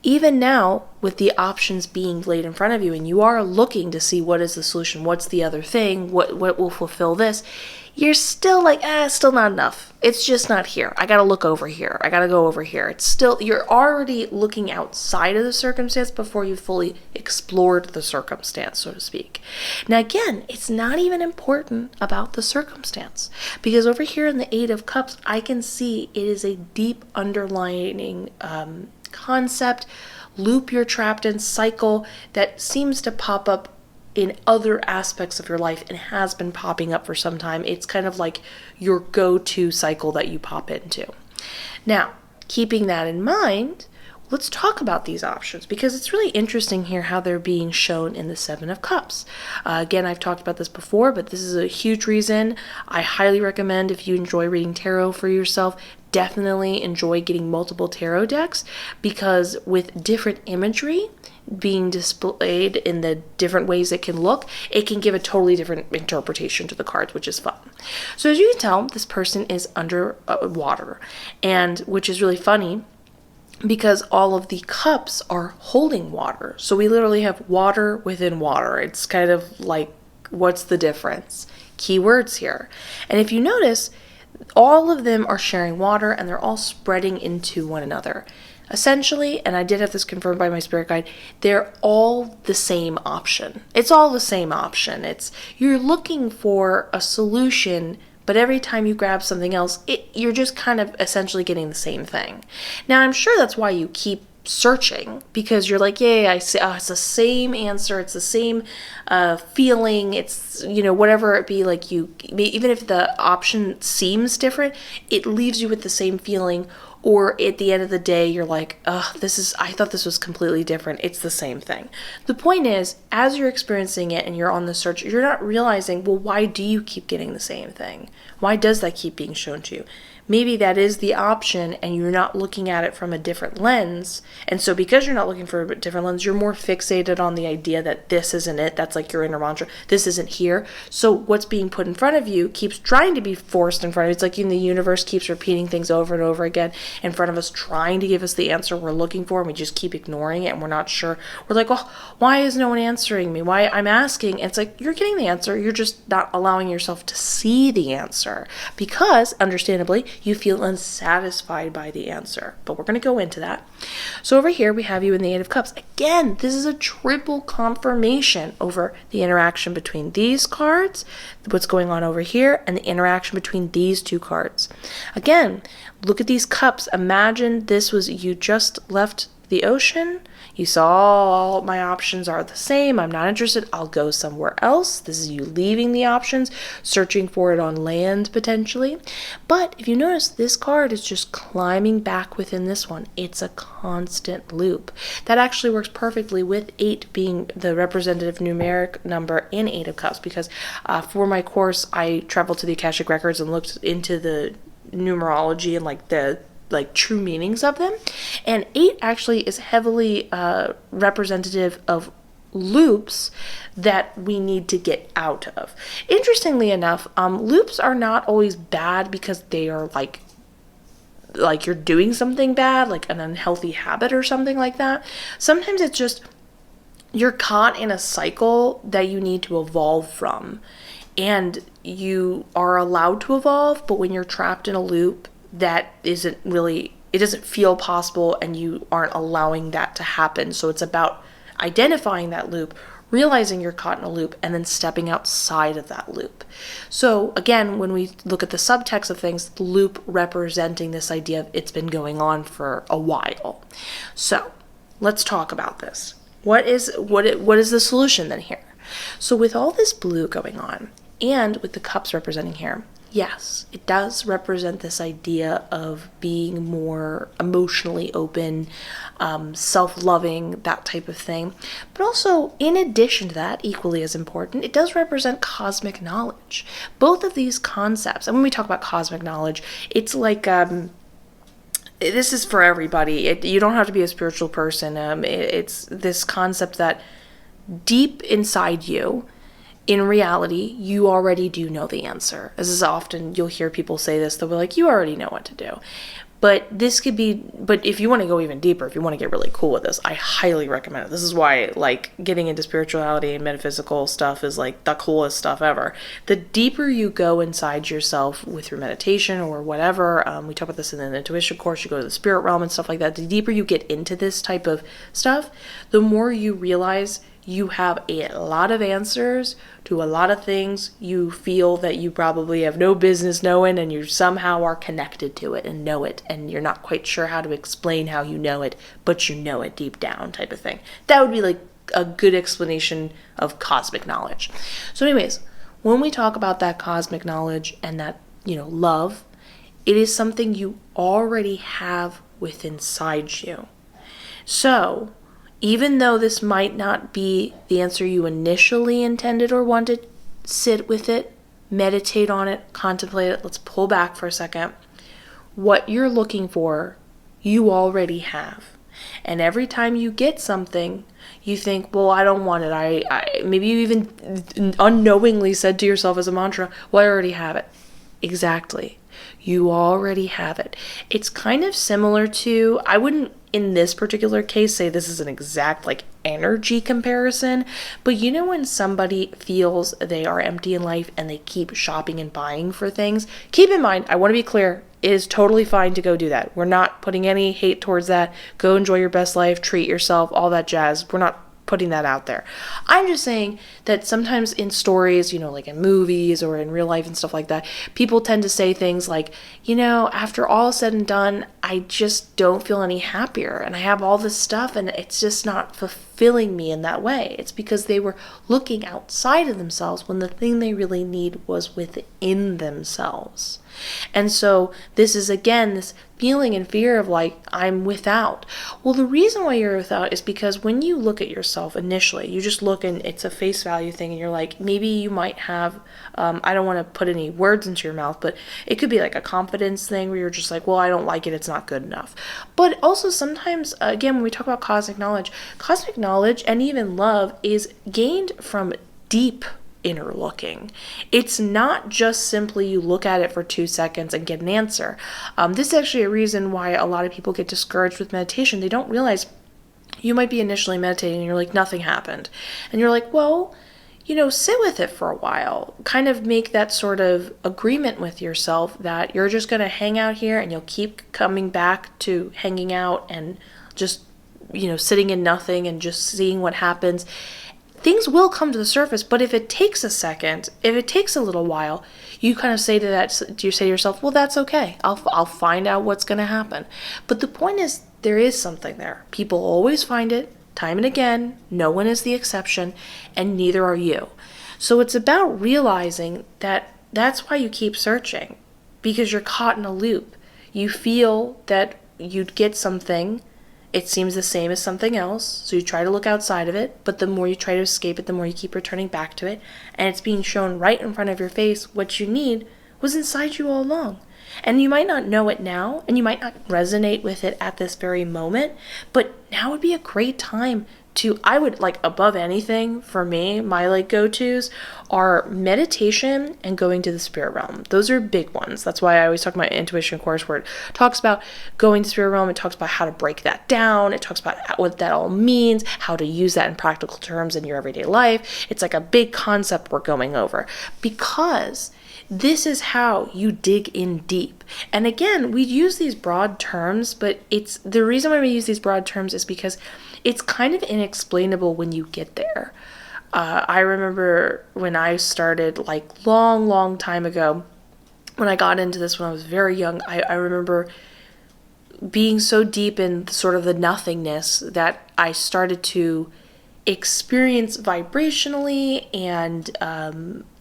Even now, with the options being laid in front of you, and you are looking to see what is the solution, what's the other thing, what will fulfill this, you're still like, still not enough. It's just not here. I gotta look over here. I gotta go over here. It's still, you're already looking outside of the circumstance before you fully explored the circumstance, so to speak. Now again, it's not even important about the circumstance, because over here in the Eight of Cups, I can see it is a deep underlining concept, loop you're trapped in, cycle that seems to pop up in other aspects of your life and has been popping up for some time. It's kind of like your go-to cycle that you pop into. Now, keeping that in mind, let's talk about these options, because it's really interesting here how they're being shown in the Seven of Cups. Again, I've talked about this before, but this is a huge reason. I highly recommend, if you enjoy reading tarot for yourself, definitely enjoy getting multiple tarot decks, because with different imagery being displayed in the different ways it can look, it can give a totally different interpretation to the cards, which is fun. So as you can tell, this person is under water, and which is really funny because all of the cups are holding water. So we literally have water within water. It's kind of like, what's the difference? Keywords here. And if you notice, all of them are sharing water, and they're all spreading into one another. Essentially, and I did have this confirmed by my spirit guide, they're all the same option. It's all the same option. You're looking for a solution, but every time you grab something else, you're just kind of essentially getting the same thing. Now, I'm sure that's why you keep searching, because you're like, I see, it's the same answer, it's the same feeling, it's, whatever it be, like even if the option seems different, it leaves you with the same feeling. Or at the end of the day, you're like, I thought this was completely different. It's the same thing. The point is, as you're experiencing it and you're on the search, you're not realizing, well, why do you keep getting the same thing? Why does that keep being shown to you? Maybe that is the option and you're not looking at it from a different lens. And so because you're not looking for a different lens, you're more fixated on the idea that this isn't it. That's like your inner mantra. This isn't here. So what's being put in front of you keeps trying to be forced in front of you. It's like the universe keeps repeating things over and over again in front of us, trying to give us the answer we're looking for, and we just keep ignoring it, and we're not sure. We're like, well, why is no one answering me? Why I'm asking? And it's like, you're getting the answer. You're just not allowing yourself to see the answer because, understandably, you feel unsatisfied by the answer. But we're going to go into that. So over here, we have you in the Eight of Cups. Again, this is a triple confirmation over the interaction between these cards, what's going on over here, and the interaction between these two cards. Again, look at these cups. Imagine this was, you just left the ocean, You saw all my options are the same. I'm not interested. I'll go somewhere else. This is you leaving the options, searching for it on land potentially. But if you notice, this card is just climbing back within this one. It's a constant loop. That actually works perfectly with 8 being the representative numeric number in 8 of Cups, because for my course, I traveled to the Akashic Records and looked into the numerology and the true meanings of them. And 8 actually is heavily representative of loops that we need to get out of. Interestingly enough, loops are not always bad because they are like you're doing something bad, like an unhealthy habit or something like that. Sometimes it's just you're caught in a cycle that you need to evolve from. And you are allowed to evolve, but when you're trapped in a loop, that isn't really, it doesn't feel possible, and you aren't allowing that to happen. So it's about identifying that loop, realizing you're caught in a loop, and then stepping outside of that loop. So again, when we look at the subtext of things, the loop representing this idea of it's been going on for a while. So let's talk about this. What is the solution then here? So with all this blue going on, and with the cups representing here, yes, it does represent this idea of being more emotionally open, self-loving, that type of thing. But also, in addition to that, equally as important, it does represent cosmic knowledge. Both of these concepts, and when we talk about cosmic knowledge, it's like, this is for everybody. You don't have to be a spiritual person. It's this concept that deep inside you, in reality, you already do know the answer. This is often, you'll hear people say this, they'll be like, you already know what to do. But this could be, but if you want to go even deeper, if you want to get really cool with this, I highly recommend it. This is why, getting into spirituality and metaphysical stuff is, the coolest stuff ever. The deeper you go inside yourself with your meditation or whatever, we talk about this in the intuition course, you go to the spirit realm and stuff like that, the deeper you get into this type of stuff, the more you realize you have a lot of answers to a lot of things you feel that you probably have no business knowing, and you somehow are connected to it and know it, and you're not quite sure how to explain how you know it, but you know it deep down type of thing. That would be a good explanation of cosmic knowledge. So anyways, when we talk about that cosmic knowledge and that, love, it is something you already have within inside you. So even though this might not be the answer you initially intended or wanted, sit with it, meditate on it, contemplate it. Let's pull back for a second. What you're looking for, you already have. And every time you get something, you think, well, I don't want it. I maybe you even unknowingly said to yourself as a mantra, well, I already have it. Exactly. You already have it. It's kind of similar to, I wouldn't in this particular case say this is an exact energy comparison, but when somebody feels they are empty in life and they keep shopping and buying for things, keep in mind, I want to be clear, it is totally fine to go do that. We're not putting any hate towards that. Go enjoy your best life, treat yourself, all that jazz. We're not putting that out there. I'm just saying that sometimes in stories, like in movies or in real life and stuff like that, people tend to say things like, after all is said and done, I just don't feel any happier, and I have all this stuff and it's just not fulfilling me in that way. It's because they were looking outside of themselves when the thing they really need was within themselves. And so this is, again, this feeling and fear of I'm without. Well, the reason why you're without is because when you look at yourself initially, you just look and it's a face value thing, and you're maybe you might have, I don't want to put any words into your mouth, but it could be a confidence thing where you're just well, I don't like it, it's not good enough. But also sometimes, again, when we talk about cosmic knowledge and even love is gained from deep inner looking. It's not just simply you look at it for 2 seconds and get an answer. This is actually a reason why a lot of people get discouraged with meditation. They don't realize you might be initially meditating and you're nothing happened. And you're well, sit with it for a while. Kind of make that sort of agreement with yourself that you're just going to hang out here and you'll keep coming back to hanging out and just, sitting in nothing and just seeing what happens. Things will come to the surface, but if it takes a second, if it takes a little while, you kind of say to yourself, well, that's okay. I'll find out what's going to happen. But the point is, there is something there. People always find it. time and again. No one is the exception, and neither are you. So it's about realizing that that's why you keep searching, because you're caught in a loop. You feel that you'd get something, it seems the same as something else, so you try to look outside of it, but the more you try to escape it, the more you keep returning back to it, and it's being shown right in front of your face. What you need was inside you all along. And you might not know it now, and you might not resonate with it at this very moment, but now would be a great time to, I would, like, above anything, for me, my, like, go-tos are meditation and going to the spirit realm. Those are big ones. That's why I always talk about my intuition course, where it talks about going to the spirit realm. It talks about how to break that down. It talks about what that all means, how to use that in practical terms in your everyday life. It's like a big concept we're going over, because this is how you dig in deep. And again, we use these broad terms, but it's the reason why we use these broad terms is because it's kind of inexplainable when you get there. I remember when I started, like, long time ago, when I got into this when I was very young, I remember being so deep in sort of the nothingness that I started to experience vibrationally and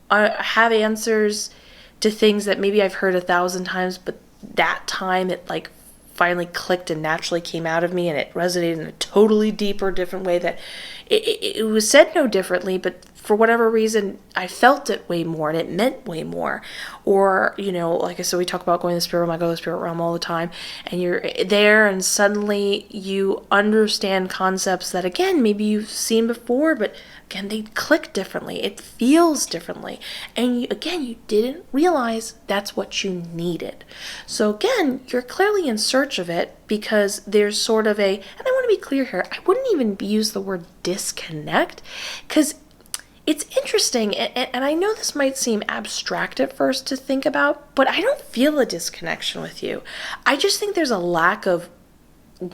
have answers to things that maybe I've heard 1,000 times, but that time it, like, finally clicked and naturally came out of me, and it resonated in a totally deeper, different way that it was said no differently, but for whatever reason, I felt it way more, and it meant way more. Or, you know, like I said, we talk about going to the spirit realm. I go to the spirit realm all the time, and you're there, and suddenly you understand concepts that, again, maybe you've seen before, but again, they click differently. It feels differently. And you didn't realize that's what you needed. So again, you're clearly in search of it, because there's sort of and I want to be clear here, I wouldn't even use the word disconnect, because it's interesting, and I know this might seem abstract at first to think about, but I don't feel a disconnection with you. I just think there's a lack of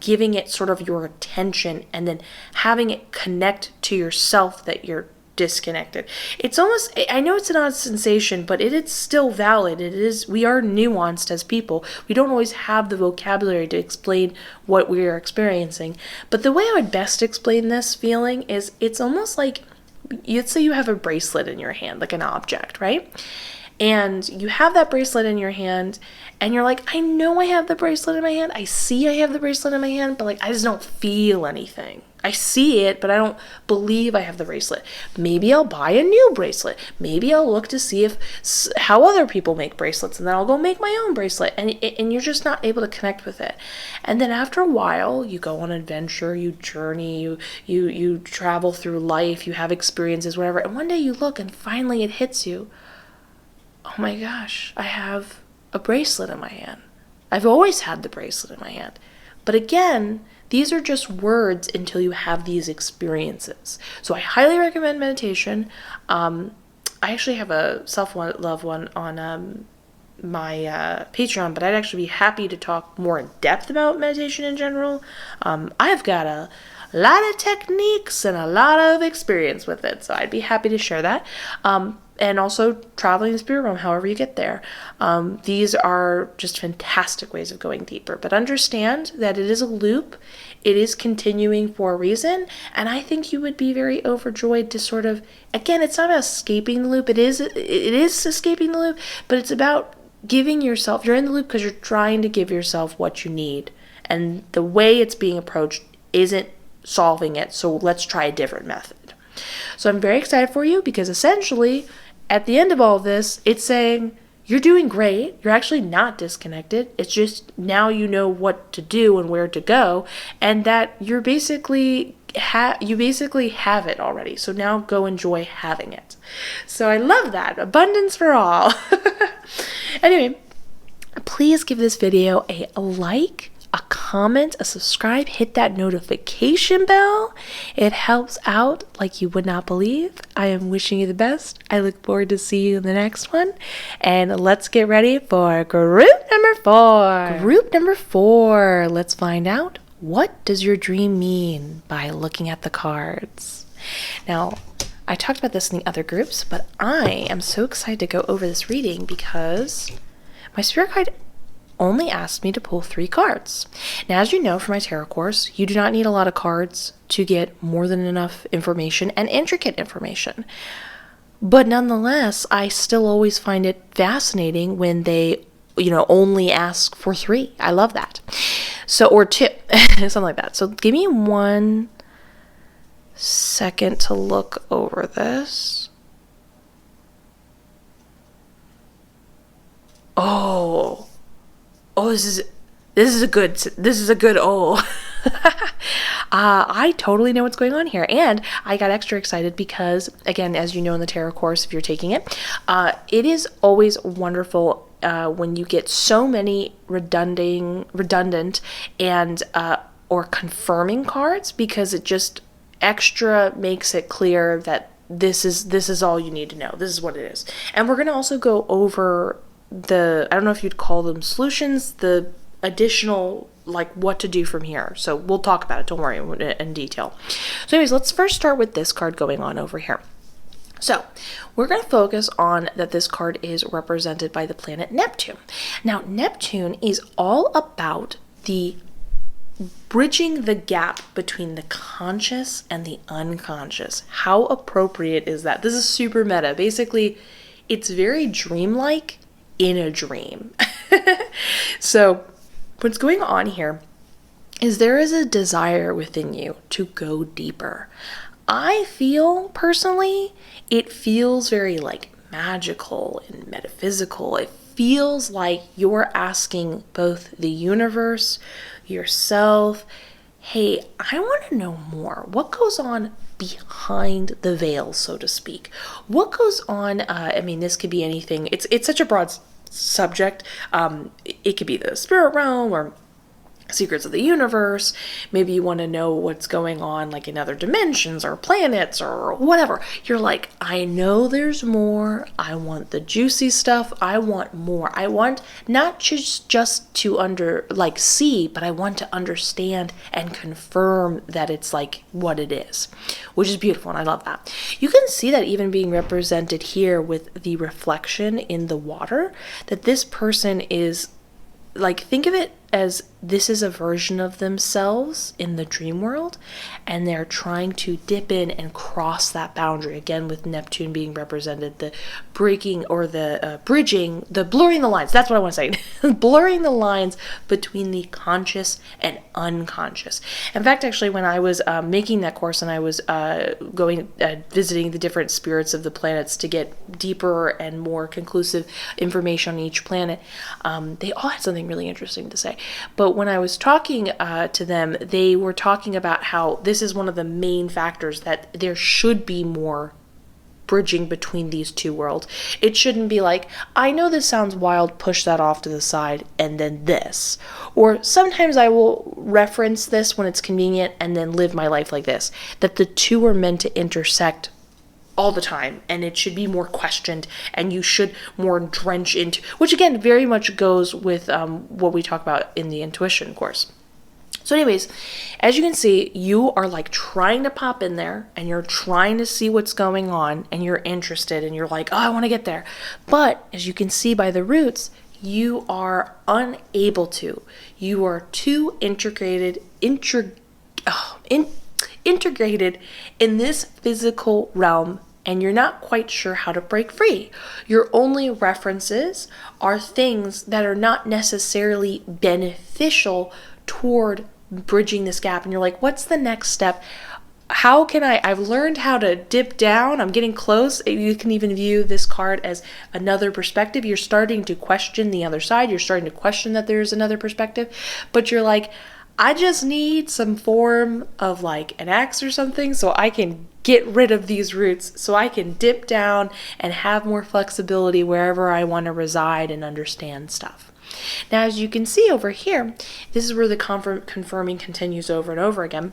giving it sort of your attention and then having it connect to yourself that you're disconnected. It's almost, I know it's an odd sensation, but it is still valid. We are nuanced as people. We don't always have the vocabulary to explain what we are experiencing. But the way I would best explain this feeling is, it's almost like, let's say you have a bracelet in your hand, like an object, right? And you have that bracelet in your hand, and you're like, I know I have the bracelet in my hand. I see I have the bracelet in my hand, but, like, I just don't feel anything. I see it, but I don't believe I have the bracelet. Maybe I'll buy a new bracelet. Maybe I'll look to see how other people make bracelets, and then I'll go make my own bracelet. And you're just not able to connect with it. And then after a while, you go on an adventure, you journey, you travel through life, you have experiences, whatever. And one day you look, and finally it hits you. Oh my gosh, I have a bracelet in my hand. I've always had the bracelet in my hand. But again, these are just words until you have these experiences. So I highly recommend meditation. I actually have a self-love one on my Patreon, but I'd actually be happy to talk more in depth about meditation in general. I've got a lot of techniques and a lot of experience with it, so I'd be happy to share that. And also traveling the spirit realm, however you get there. These are just fantastic ways of going deeper. But understand that it is a loop. It is continuing for a reason. And I think you would be very overjoyed to sort of, again, it's not about escaping the loop. It is escaping the loop, but it's about giving yourself, you're in the loop because you're trying to give yourself what you need. And the way it's being approached isn't solving it. So let's try a different method. So I'm very excited for you, because essentially, at the end of all of this, it's saying you're doing great. You're actually not disconnected. It's just now you know what to do and where to go, and that you're basically have it already. So now go enjoy having it. So I love that. Abundance for all. Anyway, please give this video a like, a comment, a subscribe, hit that notification bell. It helps out like you would not believe. I am wishing you the best. I look forward to see you in the next one. And let's get ready for group number 4. Group number 4. Let's find out, what does your dream mean by looking at the cards? Now, I talked about this in the other groups, but I am so excited to go over this reading because my spirit guide only asked me to pull 3 cards. Now, as you know from my tarot course, you do not need a lot of cards to get more than enough information and intricate information. But nonetheless, I still always find it fascinating when they, only ask for 3. I love that. So, or 2, something like that. So give me 1 second to look over this. This is a good, I totally know what's going on here. And I got extra excited because, again, as you know in the tarot course, if you're taking it, it is always wonderful when you get so many redundant and or confirming cards, because it just extra makes it clear that this is all you need to know. This is what it is. And we're going to also go over I don't know if you'd call them solutions, the additional, like, what to do from here. So we'll talk about it, don't worry, in detail. So anyways, let's first start with this card going on over here. So we're going to focus on that this card is represented by the planet Neptune. Now, Neptune is all about the bridging the gap between the conscious and the unconscious. How appropriate is that? This is super meta. Basically, it's very dreamlike in a dream. So what's going on here is there is a desire within you to go deeper. I feel personally, it feels very like magical and metaphysical. It feels like you're asking both the universe, yourself, hey, I want to know more. What goes on behind the veil, so to speak? What goes on? This could be anything. It's such a broad subject. It could be the spirit realm or secrets of the universe. Maybe you want to know what's going on like in other dimensions or planets or whatever. You're like, I know there's more. I want the juicy stuff. I want more. I want not just to see, but I want to understand and confirm that it's like what it is, which is beautiful. And I love that. You can see that even being represented here with the reflection in the water, that this person is like, think of it as this is a version of themselves in the dream world, and they're trying to dip in and cross that boundary. Again, with Neptune being represented, the breaking or the bridging, the blurring the lines. That's what I want to say. Blurring the lines between the conscious and unconscious. In fact, actually, when I was making that course and I was visiting the different spirits of the planets to get deeper and more conclusive information on each planet, they all had something really interesting to say. But when I was talking to them, they were talking about how this is one of the main factors, that there should be more bridging between these two worlds. It shouldn't be like, I know this sounds wild, push that off to the side, and then this. Or sometimes I will reference this when it's convenient and then live my life like this. That the two are meant to intersect all the time, and it should be more questioned, and you should more drench into, which again very much goes with what we talk about in the intuition course. So anyways, as you can see, you are like trying to pop in there, and you're trying to see what's going on, and you're interested, and you're like, oh, I want to get there. But as you can see by the roots, you are unable to. You are too integrated in this physical realm, and you're not quite sure how to break free. Your only references are things that are not necessarily beneficial toward bridging this gap. And you're like, what's the next step? How can I've learned how to dip down. I'm getting close. You can even view this card as another perspective. You're starting to question the other side. You're starting to question that there's another perspective, but you're like, I just need some form of like an axe or something so I can get rid of these roots, so I can dip down and have more flexibility wherever I want to reside and understand stuff. Now, as you can see over here, this is where the confirming continues over and over again.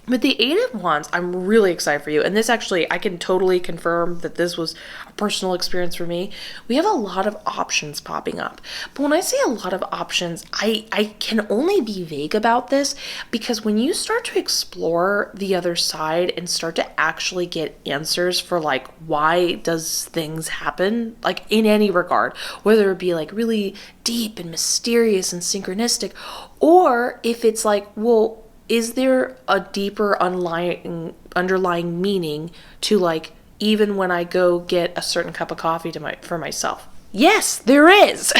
With the Eight of Wands, I'm really excited for you. And this actually, I can totally confirm that this was a personal experience for me. We have a lot of options popping up. But when I say a lot of options, I can only be vague about this because when you start to explore the other side and start to actually get answers for like, why does things happen? Like in any regard, whether it be like really deep and mysterious and synchronistic, or if it's like, well, is there a deeper underlying meaning to like even when I go get a certain cup of coffee for myself? Yes, there is.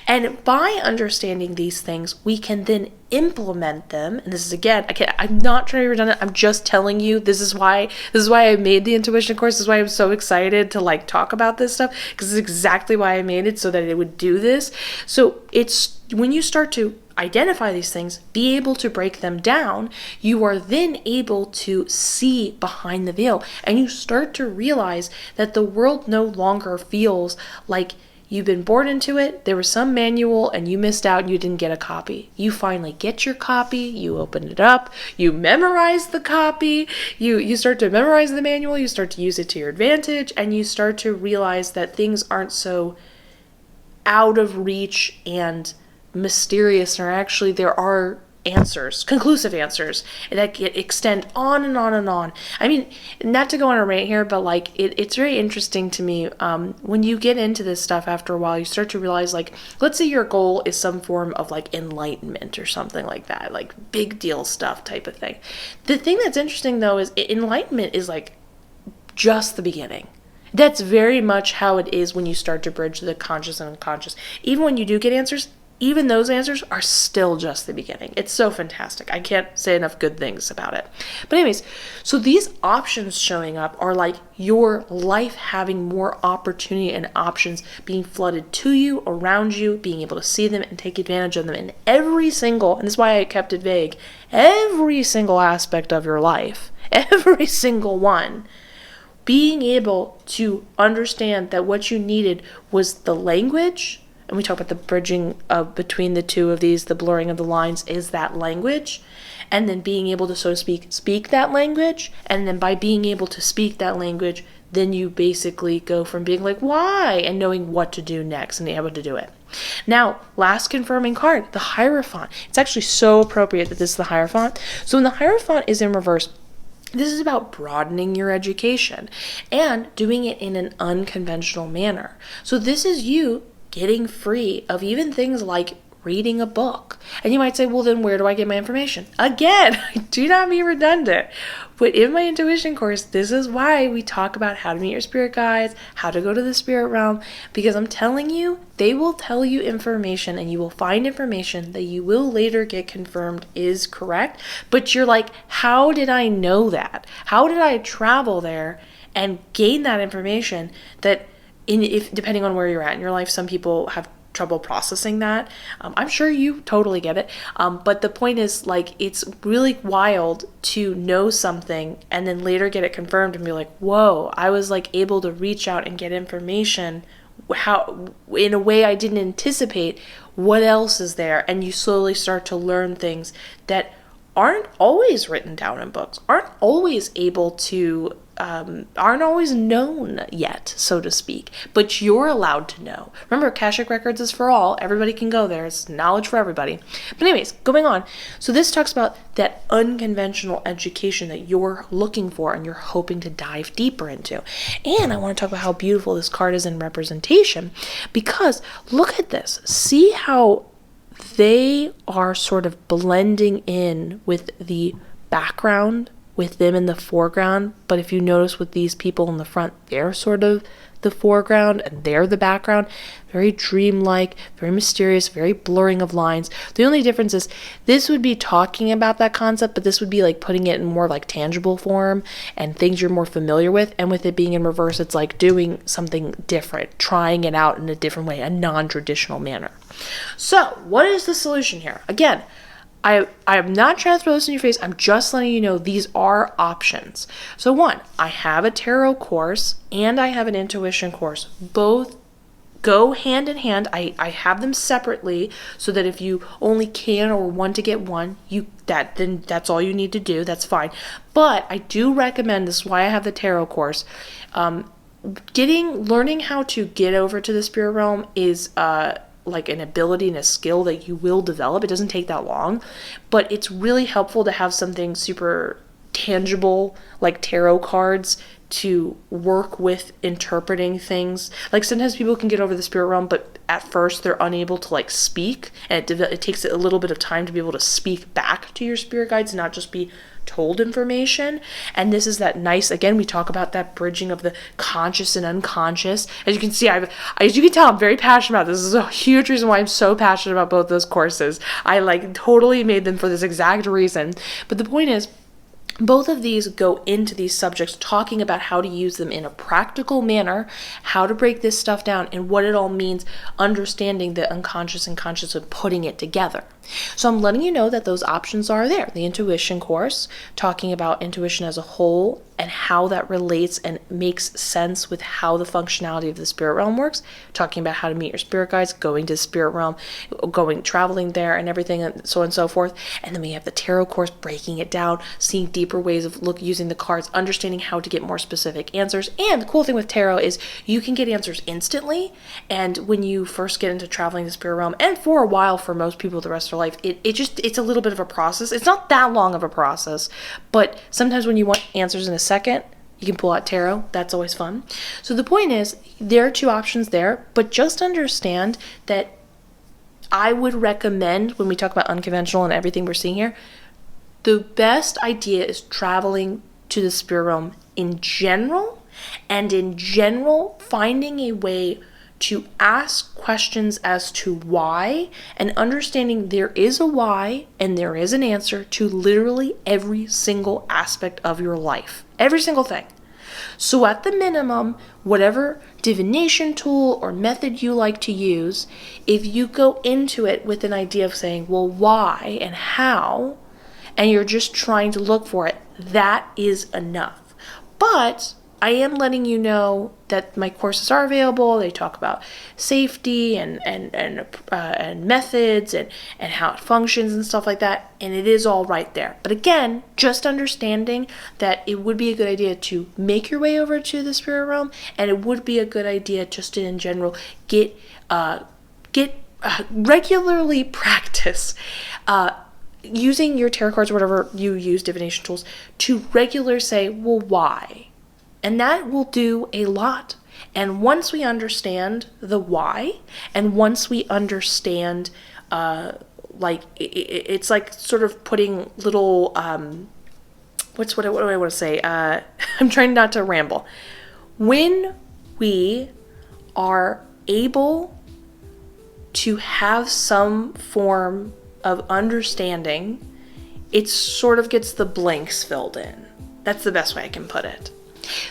And by understanding these things, we can then implement them. And this is again, I'm not trying to be redundant. I'm just telling you this is why I made the intuition course. This is why I'm so excited to like talk about this stuff, because it's exactly why I made it, so that it would do this. So it's when you start to identify these things, be able to break them down, you are then able to see behind the veil, and you start to realize that the world no longer feels like you've been born into it, there was some manual and you missed out and you didn't get a copy. You finally get your copy, you open it up, you memorize the copy, you start to memorize the manual, you start to use it to your advantage, and you start to realize that things aren't so out of reach and mysterious, or actually there are answers, conclusive answers that extend on and on and on. I mean, not to go on a rant here, but like it's very interesting to me when you get into this stuff after a while, you start to realize, like, let's say your goal is some form of like enlightenment or something like that, like big deal stuff type of thing. The thing that's interesting though is enlightenment is like just the beginning. That's very much how it is when you start to bridge the conscious and unconscious. Even when you do get answers, even those answers are still just the beginning. It's so fantastic. I can't say enough good things about it. But anyways, so these options showing up are like your life having more opportunity and options being flooded to you, around you, being able to see them and take advantage of them in every single, and this is why I kept it vague, every single aspect of your life, every single one. Being able to understand that what you needed was the language, and we talk about the bridging between the two of these, the blurring of the lines is that language, and then being able to, so to speak that language, and then by being able to speak that language, then you basically go from being like, why, and knowing what to do next and being able to do it. Now, last confirming card, the Hierophant. It's actually so appropriate that this is the Hierophant. So when the Hierophant is in reverse, this is about broadening your education and doing it in an unconventional manner. So this is you getting free of even things like reading a book. And you might say, well, then where do I get my information? Again, do not be redundant. But in my intuition course, this is why we talk about how to meet your spirit guides, how to go to the spirit realm, because I'm telling you, they will tell you information and you will find information that you will later get confirmed is correct. But you're like, how did I know that? How did I travel there and gain that information that if depending on where you're at in your life, some people have trouble processing that. I'm sure you totally get it. But the point is, like, it's really wild to know something and then later get it confirmed and be like, whoa, I was like able to reach out and get information how in a way I didn't anticipate. What else is there? And you slowly start to learn things that aren't always written down in books, aren't always known yet, so to speak, but you're allowed to know. Remember, Akashic Records is for all. Everybody can go there. It's knowledge for everybody. But anyways, going on. So this talks about that unconventional education that you're looking for and you're hoping to dive deeper into. And I want to talk about how beautiful this card is in representation, because look at this. See how they are sort of blending in with the background, with them in the foreground. But if you notice with these people in the front, they're sort of the foreground and they're the background. Very dreamlike, very mysterious, very blurring of lines. The only difference is this would be talking about that concept, but this would be like putting it in more like tangible form and things you're more familiar with. And with it being in reverse, it's like doing something different, trying it out in a different way, a non-traditional manner. So what is the solution here? Again, I am not trying to throw this in your face. I'm just letting you know these are options. So one, I have a tarot course and I have an intuition course. Both go hand in hand. I have them separately so that if you only can or want to get one, then that's all you need to do. That's fine. But I do recommend, this is why I have the tarot course. Learning how to get over to the spirit realm is like an ability and a skill that you will develop. It doesn't take that long, but it's really helpful to have something super tangible like tarot cards to work with interpreting things. Like sometimes people can get over the spirit realm, but at first they're unable to like speak, and it takes a little bit of time to be able to speak back to your spirit guides and not just be told information. And this is that nice, again, we talk about that bridging of the conscious and unconscious. As you can see, as you can tell, I'm very passionate about this. This is a huge reason why I'm so passionate about both those courses. I like totally made them for this exact reason. But the point is, both of these go into these subjects, talking about how to use them in a practical manner, how to break this stuff down, and what it all means, understanding the unconscious and conscious and putting it together. So I'm letting you know that those options are there. The intuition course, talking about intuition as a whole and how that relates and makes sense with how the functionality of the spirit realm works, talking about how to meet your spirit guides, going to the spirit realm, traveling there and everything, and so on and so forth. And then we have the tarot course, breaking it down, seeing deeper ways of using the cards, understanding how to get more specific answers. And the cool thing with tarot is you can get answers instantly. And when you first get into traveling the spirit realm, and for a while for most people the rest of their life, it's a little bit of a process. It's not that long of a process, but sometimes when you want answers in a second, you can pull out tarot. That's always fun. So the point is, there are two options there, but just understand that I would recommend, when we talk about unconventional and everything we're seeing here, the best idea is traveling to the spirit realm in general, and in general finding a way to ask questions as to why, and understanding there is a why and there is an answer to literally every single aspect of your life. Every single thing. So at the minimum, whatever divination tool or method you like to use, if you go into it with an idea of saying, well, why and how, and you're just trying to look for it, that is enough. But I am letting you know that my courses are available. They talk about safety and methods and how it functions and stuff like that. And it is all right there. But again, just understanding that it would be a good idea to make your way over to the spirit realm, and it would be a good idea just in general, regularly practice using your tarot cards or whatever you use, divination tools, to regularly say, well, why? And that will do a lot. And once we understand the why, and once we understand, it's like sort of putting little, what do I want to say? I'm trying not to ramble. When we are able to have some form of understanding, it sort of gets the blanks filled in. That's the best way I can put it.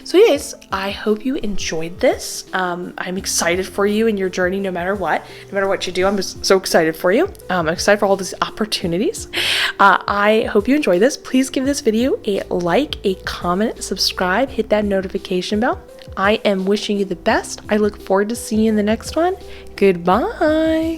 So anyways, I hope you enjoyed this. I'm excited for you in your journey no matter what you do. I'm just so excited for you. I'm excited for all these opportunities. I hope you enjoy this. Please give this video a like, a comment, subscribe, hit that notification bell. I am wishing you the best. I look forward to seeing you in the next one. Goodbye.